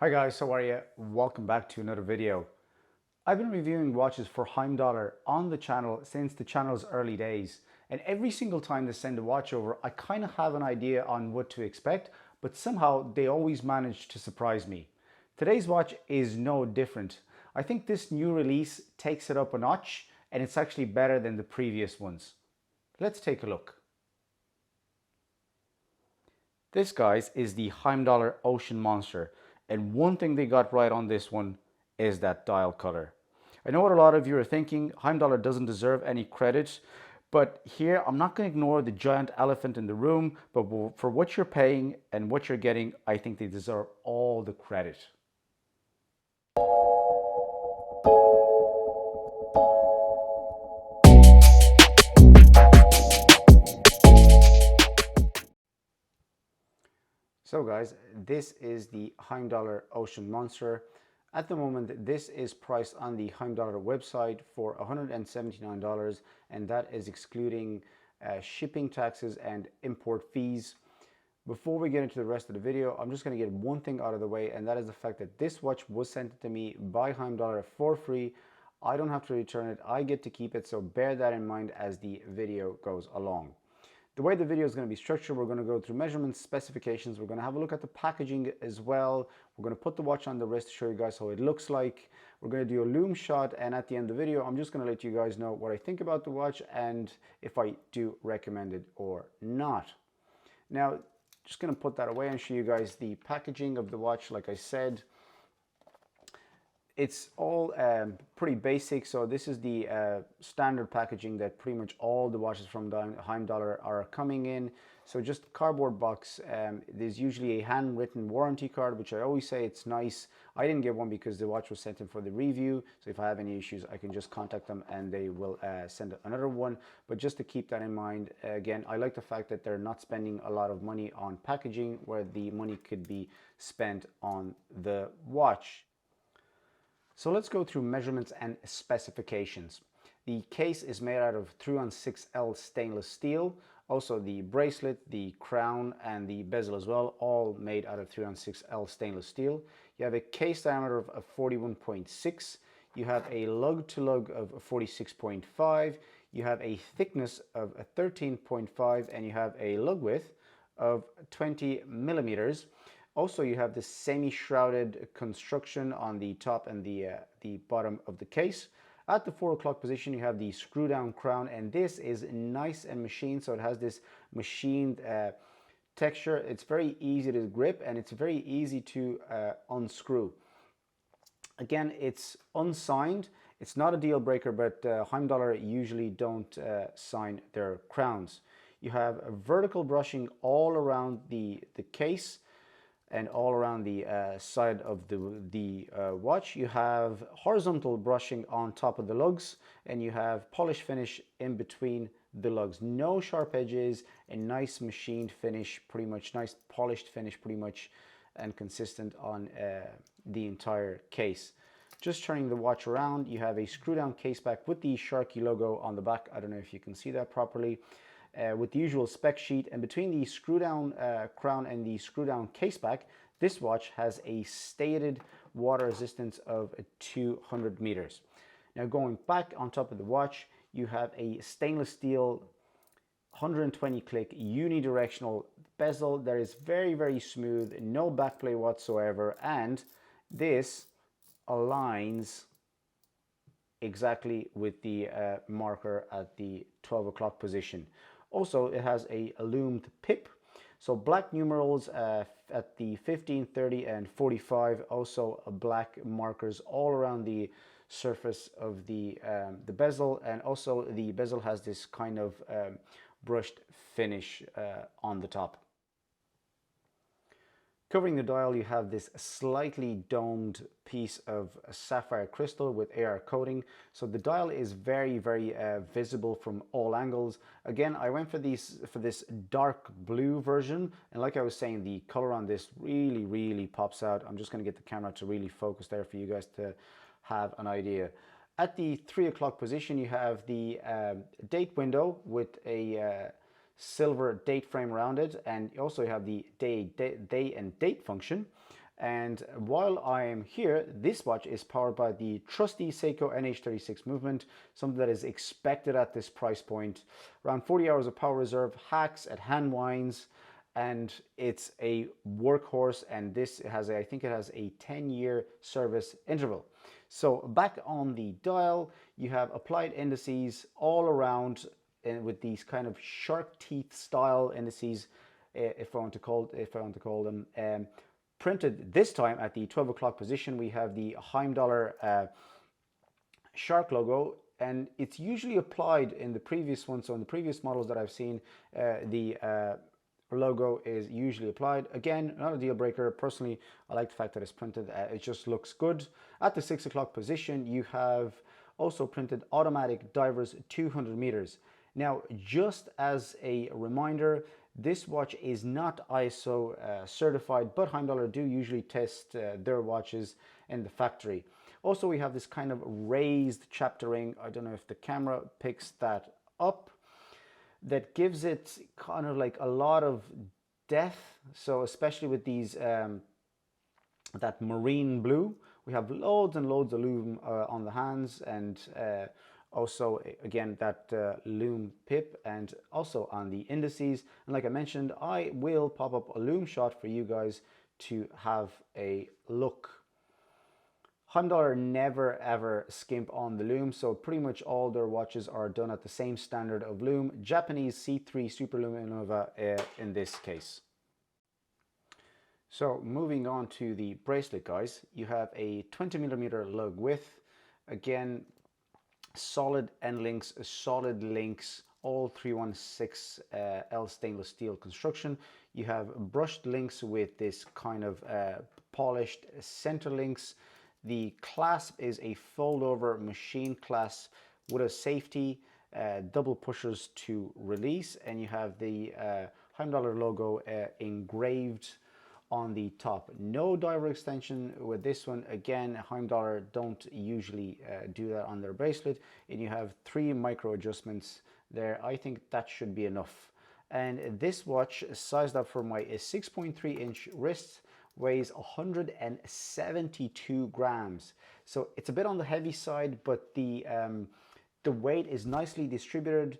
Hi guys, how are you? Welcome back to another video. I've been reviewing watches for Heimdallr on the channel since the channel's early days, and every single time they send a watch over, I kind of have an idea on what to expect, but somehow they always manage to surprise me. Today's watch is no different. I think this new release takes it up a notch, and it's actually better than the previous ones. Let's take a look. This, guys, is the Heimdallr Ocean Monster, and one thing they got right on this one is that dial color. I know what a lot of you are thinking, Heimdallr doesn't deserve any credit, but here I'm not going to ignore the giant elephant in the room, but for what you're paying and what you're getting, I think they deserve all the credit. So guys, this is the Heimdallr Ocean Monster. At the moment, this is priced on the Heimdallr website for $179, and that is excluding shipping taxes and import fees. Before we get into the rest of the video, I'm just going to get one thing out of the way, and that is the fact that this watch was sent to me by Heimdallr for free. I don't have to return it, I get to keep it, so bear that in mind as the video goes along. The way the video is going to be structured, we're going to go through measurements, specifications, we're going to have a look at the packaging as well. We're going to put the watch on the wrist to show you guys how it looks like. We're going to do a loom shot, and at the end of the video, I'm just going to let you guys know what I think about the watch and if I do recommend it or not. Now, just going to put that away and show you guys the packaging of the watch. Like I said, it's all pretty basic. So this is the standard packaging that pretty much all the watches from Heimdallr are coming in. So just cardboard box. There's usually a handwritten warranty card, which I always say it's nice. I didn't get one because the watch was sent in for the review. So if I have any issues, I can just contact them and they will send another one. But just to keep that in mind, again, I like the fact that they're not spending a lot of money on packaging where the money could be spent on the watch. So let's go through measurements and specifications. The case is made out of 316L stainless steel. Also the bracelet, the crown, and the bezel as well, all made out of 316L stainless steel. You have a case diameter of 41.6. You have a lug to lug of 46.5. You have a thickness of 13.5, and you have a lug width of 20 millimeters. Also, you have the semi-shrouded construction on the top and the bottom of the case. At the 4 o'clock position, you have the screw-down crown, and this is nice and machined, so it has this machined texture. It's very easy to grip, and it's very easy to unscrew. Again, it's unsigned. It's not a deal breaker, but Heimdallr usually don't sign their crowns. You have a vertical brushing all around the case and all around the side of the watch. You have horizontal brushing on top of the lugs, and you have polish finish in between the lugs. No sharp edges, a nice machined finish, pretty much nice polished finish, pretty much, and consistent on the entire case. Just turning the watch around, you have a screw down case back with the Sharky logo on the back. I don't know if you can see that properly. With the usual spec sheet, and between the screw down crown and the screw down case back, this watch has a stated water resistance of 200 meters. Now going back on top of the watch, you have a stainless steel 120 click unidirectional bezel that is very smooth, no backplay whatsoever, and this aligns exactly with the marker at the 12 o'clock position. Also, it has a loomed pip, so black numerals at the 15, 30, and 45. Also, black markers all around the surface of the bezel, and also the bezel has this kind of brushed finish on the top. Covering the dial, you have this slightly domed piece of sapphire crystal with AR coating. So the dial is very visible from all angles. Again, I went for this dark blue version, and like I was saying, the color on this really pops out. I'm just going to get the camera to really focus there for you guys to have an idea. At the 3 o'clock position, you have the date window with a silver date frame around it, and also you have the day and date function. And while I am here, this watch is powered by the trusty Seiko NH36 movement, something that is expected at this price point. Around 40 hours of power reserve, hacks at hand winds, and it's a workhorse, and this has I think it has a 10-year service interval. So back on the dial, you have applied indices all around with these kind of shark teeth style indices, if I want to call them. Printed this time at the 12 o'clock position, we have the Heimdallr shark logo, and it's usually applied in the previous one. So in the previous models that I've seen, the logo is usually applied. Again, not a deal breaker. Personally, I like the fact that it's printed. It just looks good. At the 6 o'clock position, you have also printed automatic divers 200 meters. Now, just as a reminder, this watch is not ISO certified, but Heimdallr do usually test their watches in the factory. Also, we have this kind of raised chapter ring. I don't know if the camera picks that up. That gives it kind of like a lot of depth. So especially with these, that marine blue, we have loads and loads of lume on the hands, and also again that lume pip, and also on the indices. And like I mentioned, I will pop up a lume shot for you guys to have a look. Heimdallr never ever skimp on the lume, so pretty much all their watches are done at the same standard of lume, Japanese C3 Superluminova in this case. So moving on to the bracelet, guys, you have a 20mm lug width. Again, solid end links, solid links, all 316L stainless steel construction. You have brushed links with this kind of polished center links. The clasp is a fold-over machine clasp with a safety, double pushers to release, and you have the Heimdallr logo engraved on the top. No diver extension with this one. Again, Heimdallr don't usually do that on their bracelet, and you have 3 micro adjustments there. I think that should be enough. And this watch is sized up for my 6.3-inch wrist, weighs 172 grams. So it's a bit on the heavy side, but the weight is nicely distributed,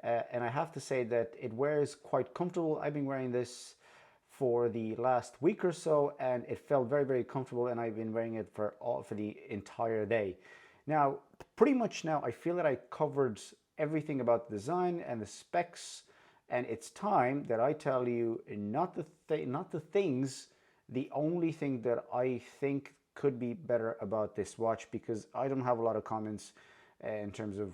and I have to say that it wears quite comfortable. I've been wearing this for the last week or so, and it felt very, very comfortable, and I've been wearing it for the entire day. Now, pretty much now I feel that I covered everything about the design and the specs, and it's time that I tell you the only thing that I think could be better about this watch, because I don't have a lot of comments in terms of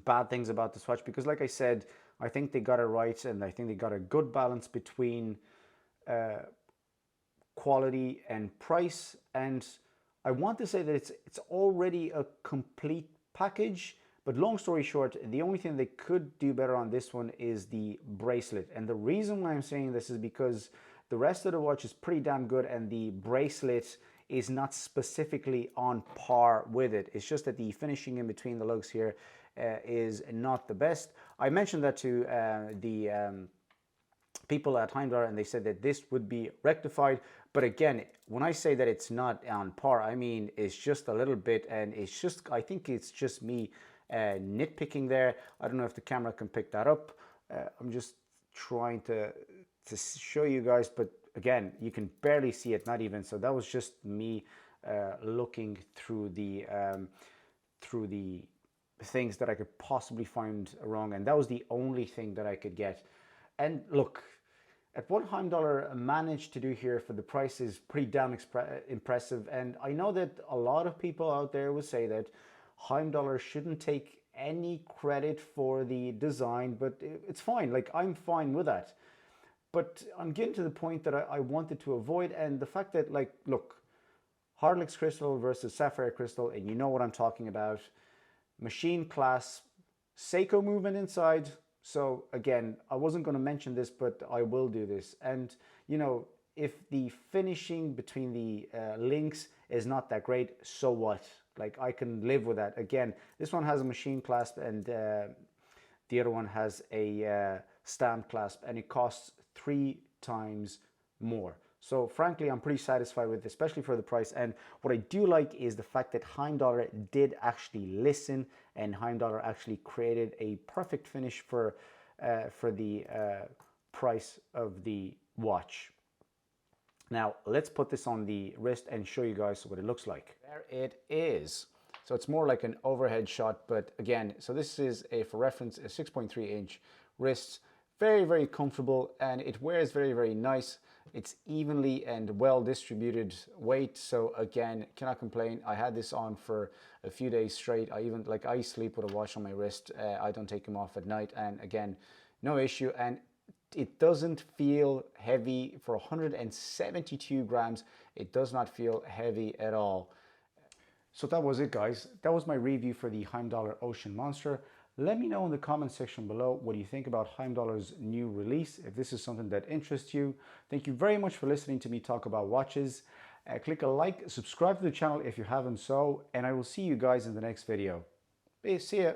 bad things about this watch, because like I said, I think they got it right, and I think they got a good balance between quality and price. And I want to say that it's already a complete package, but long story short, the only thing they could do better on this one is the bracelet. And the reason why I'm saying this is because the rest of the watch is pretty damn good, and the bracelet is not specifically on par with it. It's just that the finishing in between the lugs here is not the best. I mentioned that to the people at Heimdallr, and they said that this would be rectified. But again, when I say that it's not on par, I mean it's just a little bit, and it's just, I think it's just me nitpicking there. I don't know if the camera can pick that up. I'm just trying to show you guys, but again, you can barely see it, not even. So that was just me looking through the things that I could possibly find wrong, and that was the only thing that I could get. And look, at what Heimdallr managed to do here for the price is pretty damn impressive. And I know that a lot of people out there would say that Heimdallr shouldn't take any credit for the design, but it's fine. Like, I'm fine with that. But I'm getting to the point that I wanted to avoid, and the fact that, like, look, Hardlex crystal versus sapphire crystal, and you know what I'm talking about. Machine clasp, Seiko movement inside. So again, I wasn't going to mention this, but I will do this. And you know, if the finishing between the links is not that great, so what? Like, I can live with that. Again, this one has a machine clasp, and the other one has a stamp clasp, and it costs 3 times more. So frankly, I'm pretty satisfied with it, especially for the price. And what I do like is the fact that Heimdallr did actually listen, and Heimdallr actually created a perfect finish for the price of the watch. Now let's put this on the wrist and show you guys what it looks like. There it is. So it's more like an overhead shot, but again, so this is for reference, a 6.3 inch wrist. Very, very comfortable, and it wears very, very nice. It's evenly and well distributed weight. So again, cannot complain. I had this on for a few days straight. I sleep with a watch on my wrist. I don't take them off at night. And again, no issue. And it doesn't feel heavy for 172 grams. It does not feel heavy at all. So that was it, guys. That was my review for the Heimdallr Ocean Monster. Let me know in the comment section below what you think about Heimdallr's new release, if this is something that interests you. Thank you very much for listening to me talk about watches. Click a like, subscribe to the channel if you haven't so, and I will see you guys in the next video. Peace, see ya.